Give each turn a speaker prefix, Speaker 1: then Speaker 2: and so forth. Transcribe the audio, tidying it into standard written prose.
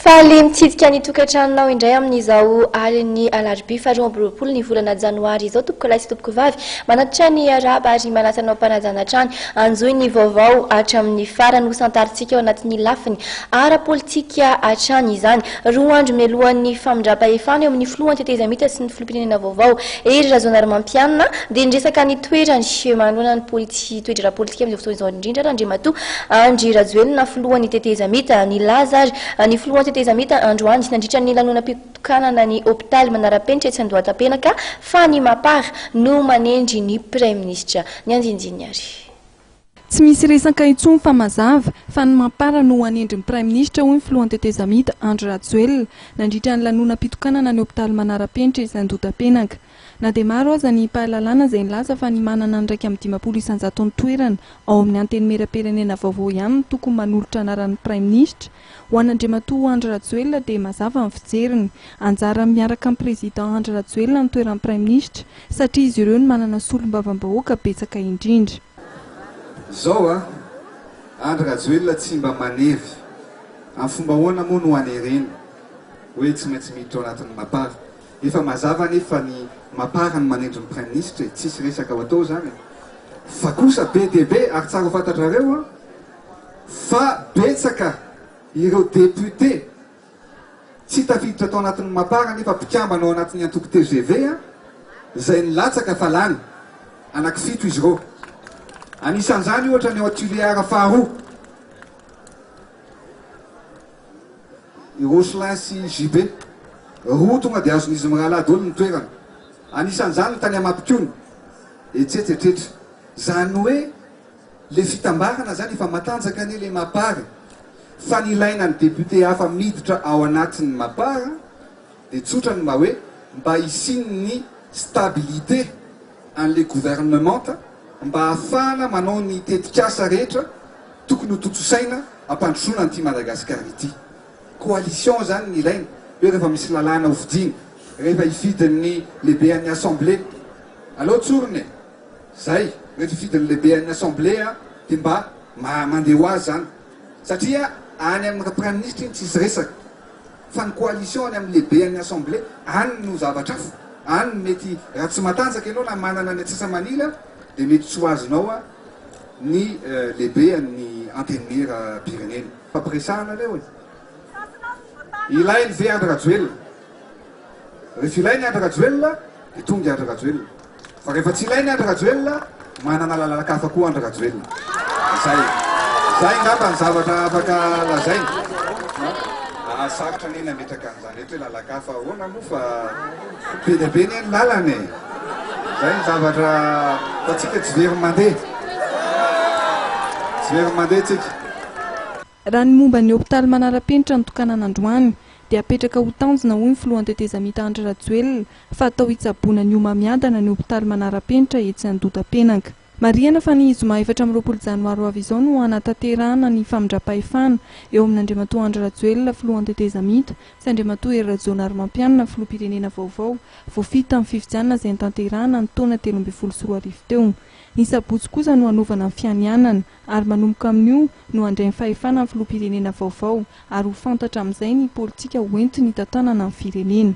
Speaker 1: Faly mitsidika ny tokantranonao indray amin'izao aliny alarobia faharoa amby roapolo ny volana janoary izao tompoko lahy sy tompoko vavy manatitra ny araba ary manasanao mpanajana trany anjoy ny vaovao hatramin'ny farany hosantaritsika ao anatin'ny lafiny ara-politika hatrany izany roa andro mialohan'ny famindrapa-efana eo amin'ny filohan'ny tetezamita sy ny filoham-pirenena vaovao ery razonary mampianina dia niresaka ny toerany manoloana ny toedrara politika amin'izao fotoana izao indrindra Andriamatoa Andry Rajoelina filohan'ny tetezamita ny Lazary ny filohan'ny tetezamita androany nandritra ny lanonam-pitokanana ny hôpitaly Manarapenitra etsy Andohatapenaka fa ny Mapara no manendry ny Premier Ministre ny andinindiny ary.
Speaker 2: Tsy misy resaka intsony fa mazava fa ny Mapara no anendry ny Prime Ministre hoy ny filohan'ny tetezamita Andry Rajoelina nandritra ny lanonam-pitokanana ny hôpitaly Manarapenitra etsy Andohatapenaka. Na dia maro aza ny pahalalana izay nilaza fa ny manana ny 150 isanjato ny toerana ao amin'ny antenimera-pirenena vaovao ihany no tokony manolotra anaran'ny Prime Ministre. Ho an'Andriamatoa Andry Rajoelina dia mazava ny fijeriny. Anjara miaraka amin'ny président Andry Rajoelina ny toeran'ny Prime Ministre satria izy ireo no manana solombavam-bahoaka betsaka indrindra.
Speaker 3: Zao Andry Rajoelina tsy mba manevy amin'ny fomba ahoana moa no anereny hoe tsy maintsy miditra ao anatin'ny Mapara. Efa mazava nefa ny Mapara ny manendry ny Prime Ministre tsisy resaka ho atao zany. Fa kosa be dia be ary tsara ho fantatrareo fa betsaka ireo député tsy tafiditra tao anatin'ny Mapara nefa mpikambana ao anatin'ny antoko TGV izay nilatsaka fa lany anankifito izy ireo. Anisan'izany ohatra ny auxiliaire faharoa Roselin sy JB roa tonga dia azon'izy mirahalahy daholo ny toerana. Anisan'izany ny tany Amampikony etsetsetrehatra. Zany hoe le fitambarana zany efa matanjaka ny le Mapara fa ny ilaina ny député hafa miditra ao anatin'ny Mapara dia tsotra ny mba hoe mba hisin'ny stabilité an'le gouvernement mba ahafahana manao ny tetikasa rehetra tokony ho totsosaina ampandrosoana an'ity Madagasikara ity. Coalition zany ny ilaina hoe rehefa misy lalàna hovidina rehefa hifidin'ny lehibe an'ny assemblée alao tsorony zay rehefa hifidin'ny lehibe an'ny assemblée dia mba mandeha ho azy zany satria any amin'ny Prime Ministre tsisy resaka fa ny coalition any amin'ny lehibe an'ny assemblée any no zavatra hafa any mety raha tsy matanjaka ianao na manana ny atsasa-manila dia mety tsy ho azonao ny lehibe an'ny antenimera-pirenena fampiresahana leo ilainy ve Andry Rajoelina. Rehefa ilainy Andry Rajoelina dia tonga Andry Rajoelina fa rehefa tsy ilainy Andry Rajoelina manana lalakafa koa Andry Rajoelina. Zay ngamba ny zavatra afaka lazaina. Sarotra neny ametraka an'izany rehetra hoe lalakafa ahoana moa fa be dia be ny ny lalany. Zay ny zavatra fa tsika tsy very mandeha. Tsy very mandeha tsika.
Speaker 2: Raha ny momba ny hôpitaly Manarapenitra nitokanana androany dia apetraka ho tanjona hoy ny filohan'ny tetezamita Andry Rajoelina fa atao hitsaboana ny homamiadana ny hôpitaly Manarapenitra etsy Andohatapenaka. Marihana fa ny zoma 24 janoary ho avy izao no hanatanterahana ny famindrapa-efana eo amin'ny Andriamatoa Andry Rajoelina filohan'ny tetezamita sy Andriamatoa Hery Rajaonary Mampianina filoham-pirenena vaovao voafita amin'ny fifidianana izay nitanterahana ny taona 2024 teo. Ny sabotsy kosa no hanaovana ny fianianana ary manomboka amin'io no handray ny fahefana amin'ny filoham-pirenena vaovao ary ho fantatra amin'izay ny politika hoentiny tantanana amin'ny firenena.